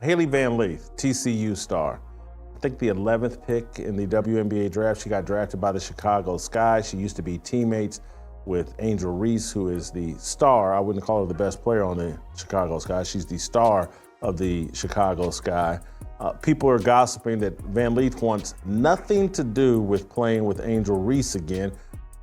Hailey Van Lith, TCU star. I think the 11th pick in the WNBA draft. She got drafted by the Chicago Sky. She used to be teammates with Angel Reese, who is the star. I wouldn't call her the best player on the Chicago Sky. She's the star of the Chicago Sky. People are gossiping that Van Lith wants nothing to do with playing with Angel Reese again.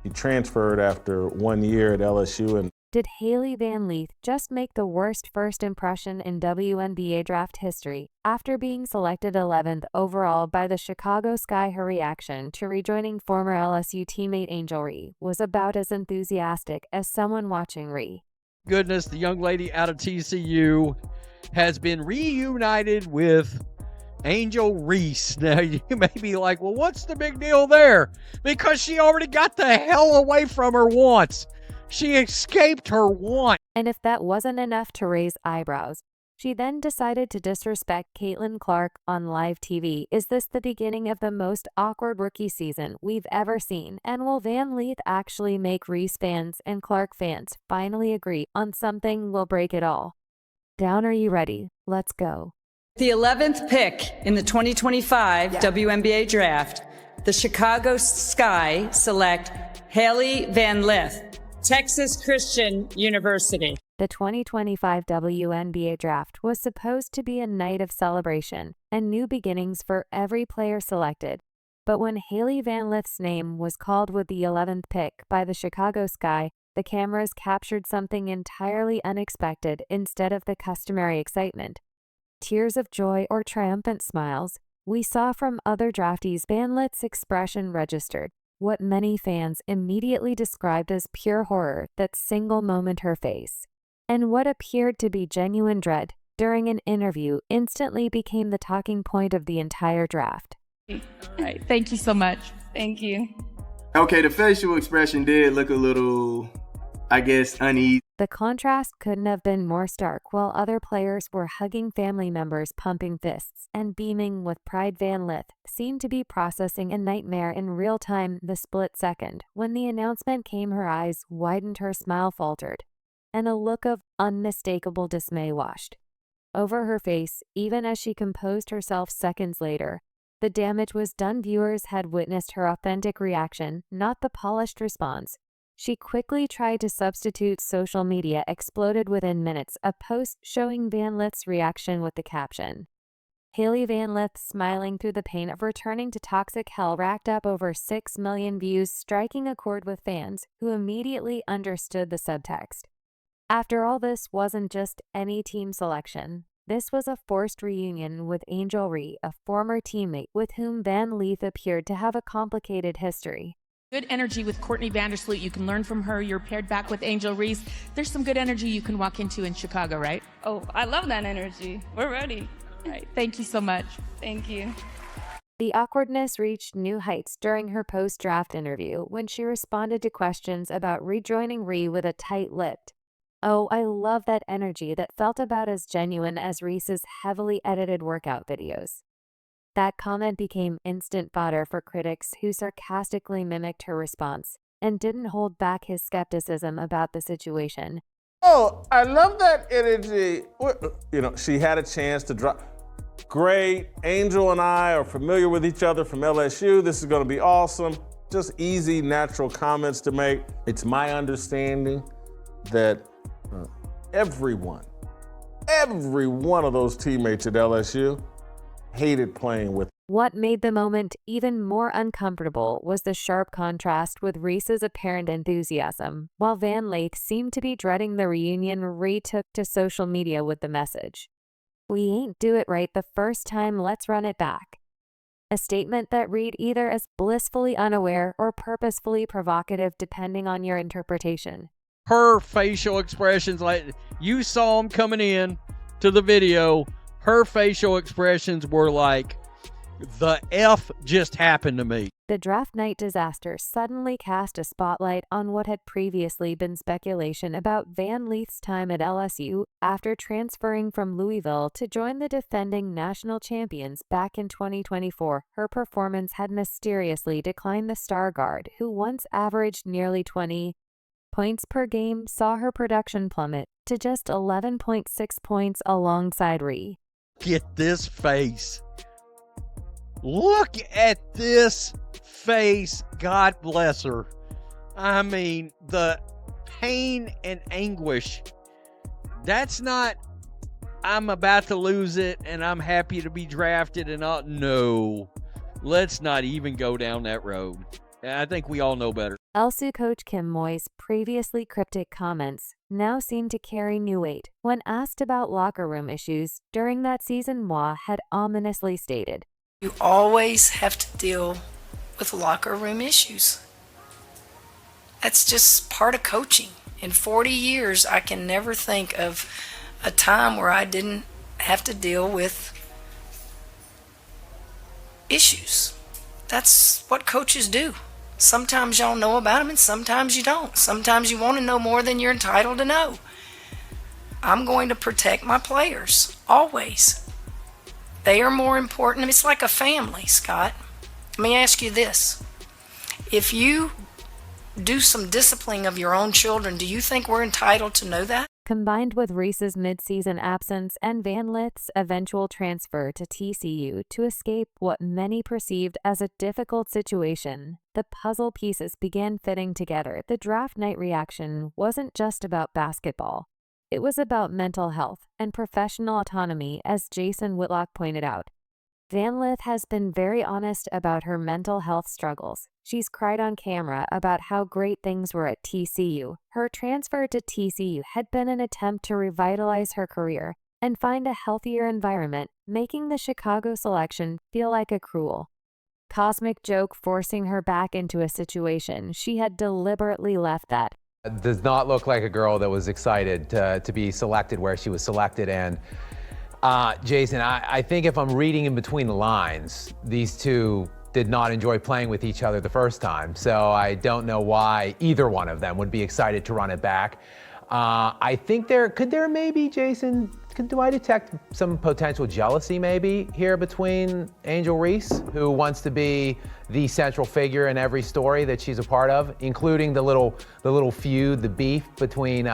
He transferred after 1 year at LSU. And did Hailey Van Lith just make the worst first impression in WNBA draft history? After being selected 11th overall by the Chicago Sky, her reaction to rejoining former LSU teammate Angel Reese was about as enthusiastic as someone watching Reese. Goodness, the young lady out of TCU has been reunited with Angel Reese. Now, you may be like, well, what's the big deal there? Because she already got the hell away from her once. She escaped her once. And if that wasn't enough to raise eyebrows, she then decided to disrespect Caitlin Clark on live TV. Is this the beginning of the most awkward rookie season we've ever seen? And will Van Lith actually make Reese fans and Clark fans finally agree on something will break it all? Down, are you ready? Let's go. The 11th pick in the 2025 WNBA draft, the Chicago Sky select Hailey Van Lith, Texas Christian University. The 2025 WNBA draft was supposed to be a night of celebration and new beginnings for every player selected. But when Hailey Van Lith's name was called with the 11th pick by the Chicago Sky, the cameras captured something entirely unexpected instead of the customary excitement. Tears of joy or triumphant smiles we saw from other draftees. Van Lith's expression registered what many fans immediately described as pure horror that single moment her face. And what appeared to be genuine dread during an interview instantly became the talking point of the entire draft. All right, thank you so much. Thank you. Okay, the facial expression did look a little, I guess, uneasy. The contrast couldn't have been more stark. While other players were hugging family members, pumping fists, and beaming with pride, Van Lith seemed to be processing a nightmare in real time. The split second when the announcement came, her eyes widened, her smile faltered, and a look of unmistakable dismay washed over her face. Even as she composed herself seconds later, the damage was done. Viewers had witnessed her authentic reaction, not the polished response. She quickly tried to substitute. Social media exploded within minutes. A post showing Van Lith's reaction with the caption, "Hailey Van Lith smiling through the pain of returning to toxic hell," racked up over 6 million views, striking a chord with fans who immediately understood the subtext. After all, this wasn't just any team selection. This was a forced reunion with Angel Reese, a former teammate with whom Van Lith appeared to have a complicated history. Good energy with Courtney Vandersloot. You can learn from her. You're paired back with Angel Reese. There's some good energy you can walk into in Chicago, right? Oh, I love that energy. We're ready. All right, thank you so much. Thank you. The awkwardness reached new heights during her post-draft interview when she responded to questions about rejoining Reese with a tight-lipped, "Oh, I love that energy," that felt about as genuine as Reese's heavily edited workout videos. That comment became instant fodder for critics who sarcastically mimicked her response and didn't hold back his skepticism about the situation. Oh, I love that energy. You know, she had a chance to drop. Great. Angel and I are familiar with each other from LSU. This is going to be awesome. Just easy, natural comments to make. It's my understanding that every one of those teammates at LSU hated playing with. What made the moment even more uncomfortable was the sharp contrast with Reese's apparent enthusiasm. While Van Lith seemed to be dreading the reunion, Reese took to social media with the message, "We ain't do it right the first time, let's run it back." A statement that read either as blissfully unaware or purposefully provocative, depending on your interpretation. Her facial expressions, like you saw them coming in to the video, her facial expressions were like, the F just happened to me. The draft night disaster suddenly cast a spotlight on what had previously been speculation about Van Lith's time at LSU. After transferring from Louisville to join the defending national champions back in 2024, her performance had mysteriously declined. The star guard, who once averaged nearly 20 points per game, saw her production plummet to just 11.6 points alongside Reese. Look at this face. Look at this face. God bless her. I mean, the pain and anguish. That's not, I'm about to lose it and I'm happy to be drafted and all. No, let's not even go down that road. I think we all know better. LSU coach Kim Moy's previously cryptic comments now seem to carry new weight. When asked about locker room issues during that season, Moy had ominously stated, "You always have to deal with locker room issues. That's just part of coaching. In 40 years, I can never think of a time where I didn't have to deal with issues. That's what coaches do. Sometimes y'all know about them and sometimes you don't. Sometimes you want to know more than you're entitled to know. I'm going to protect my players, always. They are more important. It's like a family, Scott. Let me ask you this. If you do some disciplining of your own children, do you think we're entitled to know that? Combined with Reese's midseason absence and Van Lith's eventual transfer to TCU to escape what many perceived as a difficult situation, the puzzle pieces began fitting together. The draft night reaction wasn't just about basketball. It was about mental health and professional autonomy, as Jason Whitlock pointed out. Van Lith has been very honest about her mental health struggles. She's cried on camera about how great things were at TCU. Her transfer to TCU had been an attempt to revitalize her career and find a healthier environment, making the Chicago selection feel like a cruel, cosmic joke, forcing her back into a situation she had deliberately left at. Does not look like a girl that was excited to be selected where she was selected. And Jason, I think if I'm reading in between the lines, these two did not enjoy playing with each other the first time. So I don't know why either one of them would be excited to run it back. I think could there maybe, Jason, do I detect some potential jealousy maybe here between Angel Reese, who wants to be the central figure in every story that she's a part of, including the little feud, the beef between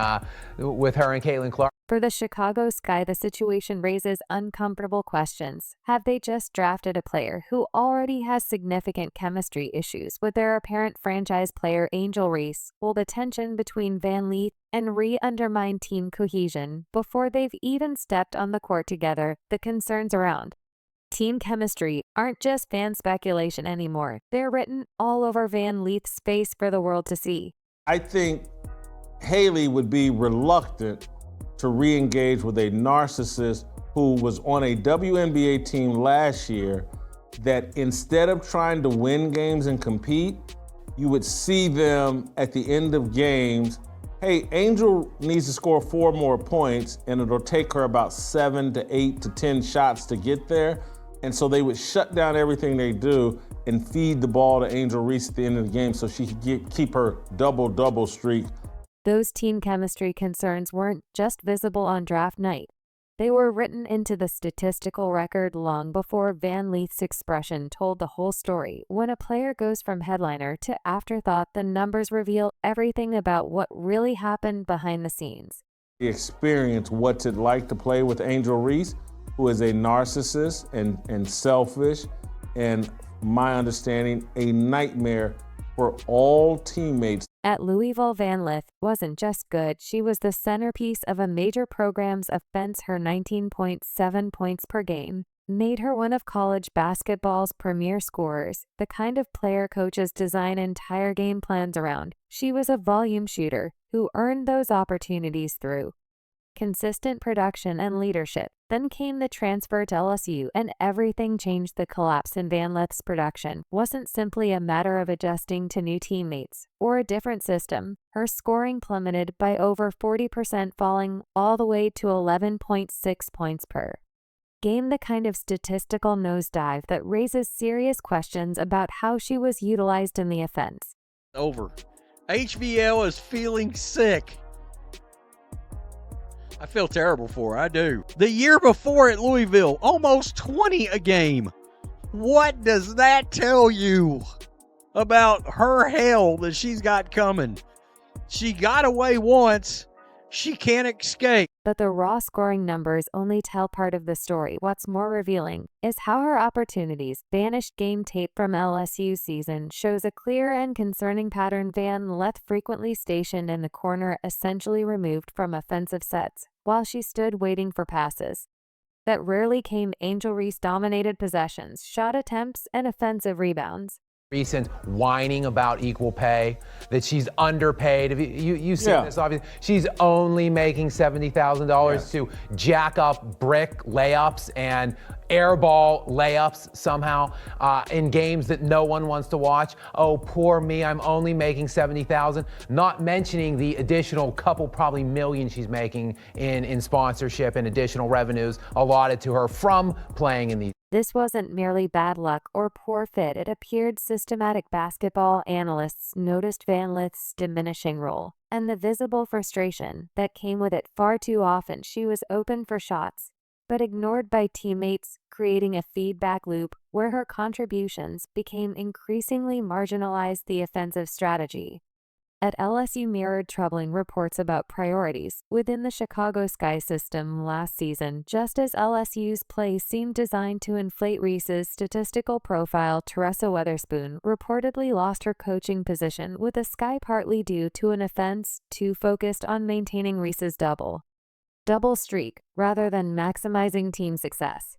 with her and Caitlin Clark? For the Chicago Sky, the situation raises uncomfortable questions. Have they just drafted a player who already has significant chemistry issues with their apparent franchise player Angel Reese? Will the tension between Van Lith and Ree undermine team cohesion before they've even stepped on the court together? The concerns around team chemistry aren't just fan speculation anymore. They're written all over Van Lith's face for the world to see. I think Hailey would be reluctant to re-engage with a narcissist who was on a WNBA team last year that instead of trying to win games and compete, you would see them at the end of games, hey, Angel needs to score 4 more points and it'll take her about 7 to 8 to 10 shots to get there. And so they would shut down everything they do and feed the ball to Angel Reese at the end of the game so she could keep her double-double streak. Those team chemistry concerns weren't just visible on draft night. They were written into the statistical record long before Van Lith's expression told the whole story. When a player goes from headliner to afterthought, the numbers reveal everything about what really happened behind the scenes. The experience, what's it like to play with Angel Reese, who is a narcissist and selfish, and my understanding, a nightmare for all teammates. At Louisville, Van Lith wasn't just good, she was the centerpiece of a major program's offense. Her 19.7 points per game made her one of college basketball's premier scorers, the kind of player coaches design entire game plans around. She was a volume shooter who earned those opportunities through consistent production and leadership. Then came the transfer to LSU, and everything changed. The collapse in Van Lith's production wasn't simply a matter of adjusting to new teammates or a different system. Her scoring plummeted by over 40%, falling all the way to 11.6 points per game, the kind of statistical nosedive that raises serious questions about how she was utilized in the offense. Over. HVL is feeling sick. I feel terrible for her, I do. The year before at Louisville, almost 20 a game. What does that tell you about her hell that she's got coming? She got away once. She can't escape. But the raw scoring numbers only tell part of the story. What's more revealing is how her opportunities, vanished game tape from LSU's season, shows a clear and concerning pattern. Van Lith frequently stationed in the corner, essentially removed from offensive sets, while she stood waiting for passes that rarely came. Angel Reese dominated possessions, shot attempts, and offensive rebounds. Recent whining about equal pay, that she's underpaid. You see this, obviously. She's only making $70,000 to jack up brick layups and airball layups somehow in games that no one wants to watch. Oh, poor me, I'm only making $70,000. Not mentioning the additional couple, probably million she's making in sponsorship and additional revenues allotted to her from playing in these. This wasn't merely bad luck or poor fit. It appeared systematic. Basketball analysts noticed Van Lith's diminishing role and the visible frustration that came with it. Far too often she was open for shots, but ignored by teammates, creating a feedback loop where her contributions became increasingly marginalized. The offensive strategy at LSU mirrored troubling reports about priorities within the Chicago Sky system last season. Just as LSU's play seemed designed to inflate Reese's statistical profile, Teresa Weatherspoon reportedly lost her coaching position with the Sky, partly due to an offense too focused on maintaining Reese's double streak rather than maximizing team success.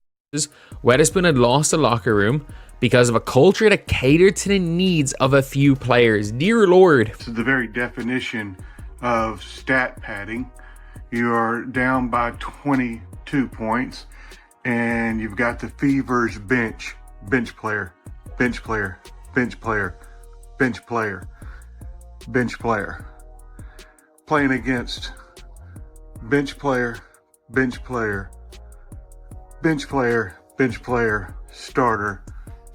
Weatherspoon had lost the locker room because of a culture that catered to the needs of a few players. Dear Lord. This is the very definition of stat padding. You are down by 22 points, and you've got the Fever's bench player, bench player, bench player, bench player, bench player, playing against bench player, bench player, bench player, bench player, starter,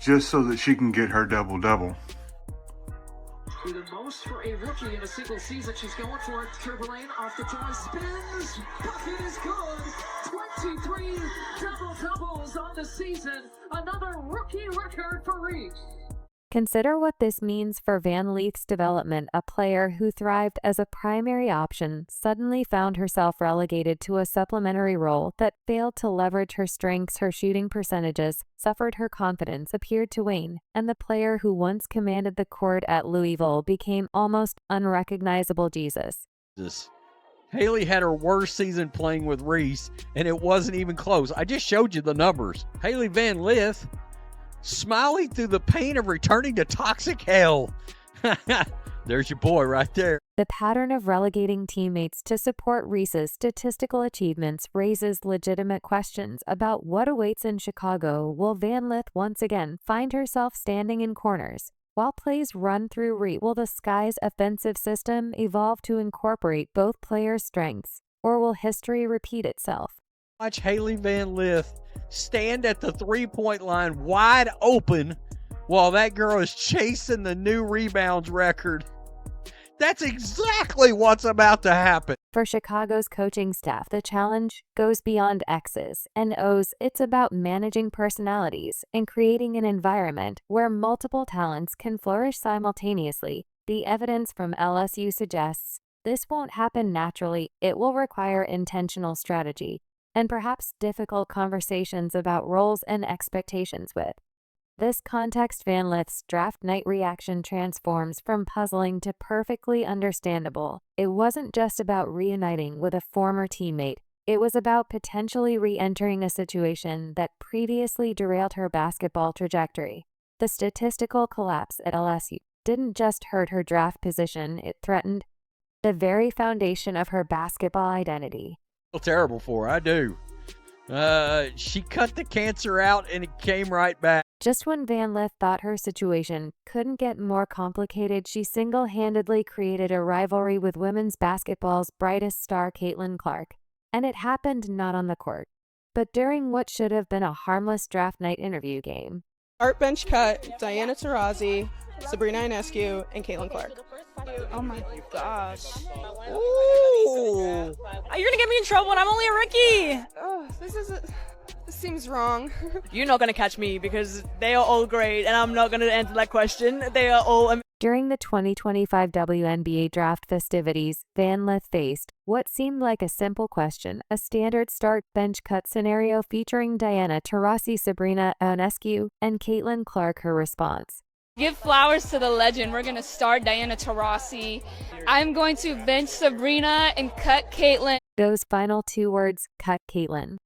just so that she can get her double-double. The most for a rookie in a single season. She's going for it. Triple lane off the try, spins. Bucket is good. 23 double-doubles on the season. Another rookie record for Reese. Consider what this means for Van Lith's development. A player who thrived as a primary option suddenly found herself relegated to a supplementary role that failed to leverage her strengths. Her shooting percentages suffered, her confidence appeared to wane, and the player who once commanded the court at Louisville became almost unrecognizable. Jesus. Hailey had her worst season playing with Reese, and it wasn't even close. I just showed you the numbers. Hailey Van Lith smiling through the pain of returning to toxic hell. There's your boy right there. The pattern of relegating teammates to support Reese's statistical achievements raises legitimate questions about what awaits in Chicago. Will Van Lith once again find herself standing in corners while plays run through Reese? Will the Sky's offensive system evolve to incorporate both players' strengths, or will history repeat itself? Watch Hailey Van Lith stand at the three-point line wide open while that girl is chasing the new rebounds record. That's exactly what's about to happen. For Chicago's coaching staff, the challenge goes beyond X's and O's. It's about managing personalities and creating an environment where multiple talents can flourish simultaneously. The evidence from LSU suggests this won't happen naturally. It will require intentional strategy and perhaps difficult conversations about roles and expectations. With this context, Van Lith's draft night reaction transforms from puzzling to perfectly understandable. It wasn't just about reuniting with a former teammate. It was about potentially re-entering a situation that previously derailed her basketball trajectory. The statistical collapse at LSU didn't just hurt her draft position, it threatened the very foundation of her basketball identity. Terrible for her, I do. She cut the cancer out and it came right back. Just when Van Lith thought her situation couldn't get more complicated, she single-handedly created a rivalry with women's basketball's brightest star, Caitlin Clark. And it happened not on the court, but during what should have been a harmless draft night interview game. Art bench cut, Diana Taurasi, Sabrina Ionescu, and Caitlin Clark. Oh my gosh. Ooh. You're gonna get me in trouble when I'm only a rookie. Oh, this seems wrong. You're not gonna catch me because they are all great and I'm not gonna answer that question. They are all During the 2025 WNBA draft festivities, Van Lith faced what seemed like a simple question, a standard start bench cut scenario featuring Diana Taurasi, Sabrina Ionescu, and Caitlin Clark. Her response: Give flowers to the legend. We're going to start Diana Taurasi. I'm going to bench Sabrina and cut Caitlin. Those final two words, cut Caitlin,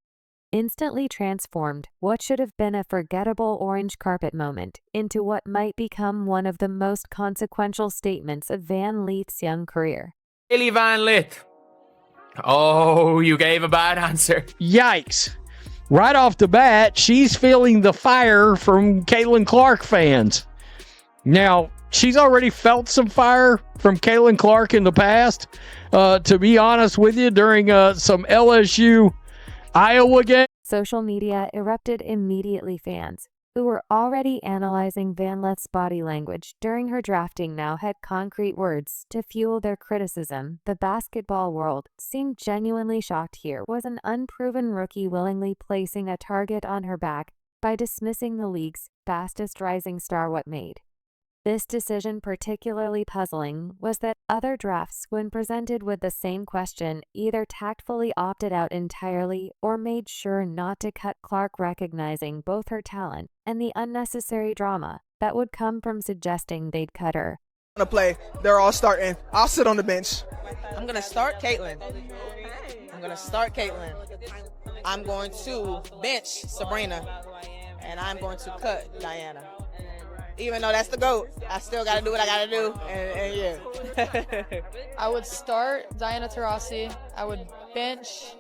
instantly transformed what should have been a forgettable orange carpet moment into what might become one of the most consequential statements of Van Lith's young career. Hailey Van Lith. Oh, you gave a bad answer. Yikes. Right off the bat, she's feeling the fire from Caitlin Clark fans. Now, she's already felt some fire from Caitlin Clark in the past. To be honest with you, during some LSU Iowa game. Social media erupted immediately. Fans who were already analyzing Van Lith's body language during her drafting now had concrete words to fuel their criticism. The basketball world seemed genuinely shocked. Here was an unproven rookie willingly placing a target on her back by dismissing the league's fastest rising star. What made this decision particularly puzzling was that other drafts, when presented with the same question, either tactfully opted out entirely or made sure not to cut Clark, recognizing both her talent and the unnecessary drama that would come from suggesting they'd cut her. To play, they're all starting. I'll sit on the bench. I'm going to start Caitlin. I'm going to bench Sabrina, and I'm going to cut Diana. Even though that's the GOAT, I still got to do what I got to do, and yeah. I would start Diana Taurasi. I would bench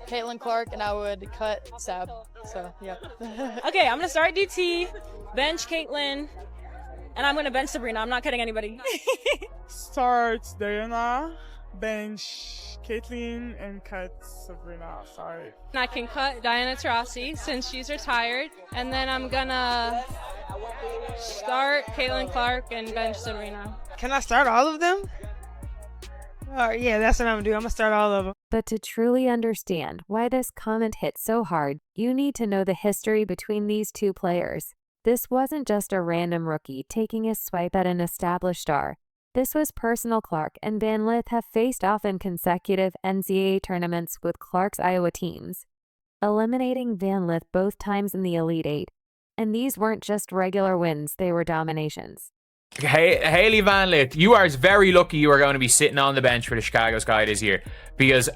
Caitlin Clark, and I would cut Sab. So, yeah. Okay, I'm going to start DT, bench Caitlin, and I'm going to bench Sabrina. I'm not cutting anybody. Start Diana, bench Caitlin, and cut Sabrina. Sorry. I can cut Diana Taurasi since she's retired, and then I'm gonna start Caitlin Clark and bench Sabrina. Can I start all of them? Yeah, that's what I'm gonna do. I'm gonna start all of them. But to truly understand why this comment hit so hard, you need to know the history between these two players. This wasn't just a random rookie taking a swipe at an established star. This was personal. Clark and Van Lith have faced off in consecutive NCAA tournaments with Clark's Iowa teams, eliminating Van Lith both times in the Elite Eight. And these weren't just regular wins, they were dominations. Hailey Van Lith, you are very lucky you are going to be sitting on the bench for the Chicago Sky this year, because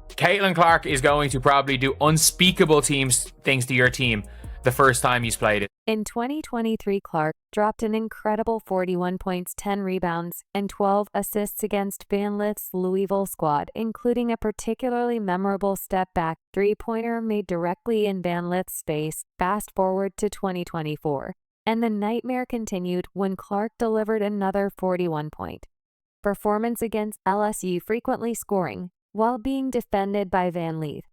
Caitlin Clark is going to probably do unspeakable things to your team the first time he's played it. In 2023, Clark dropped an incredible 41 points, 10 rebounds, and 12 assists against Van Lith's Louisville squad, including a particularly memorable step-back three-pointer made directly in Van Lith's face. Fast forward to 2024, and the nightmare continued when Clark delivered another 41-point performance against LSU, frequently scoring while being defended by Van Lith.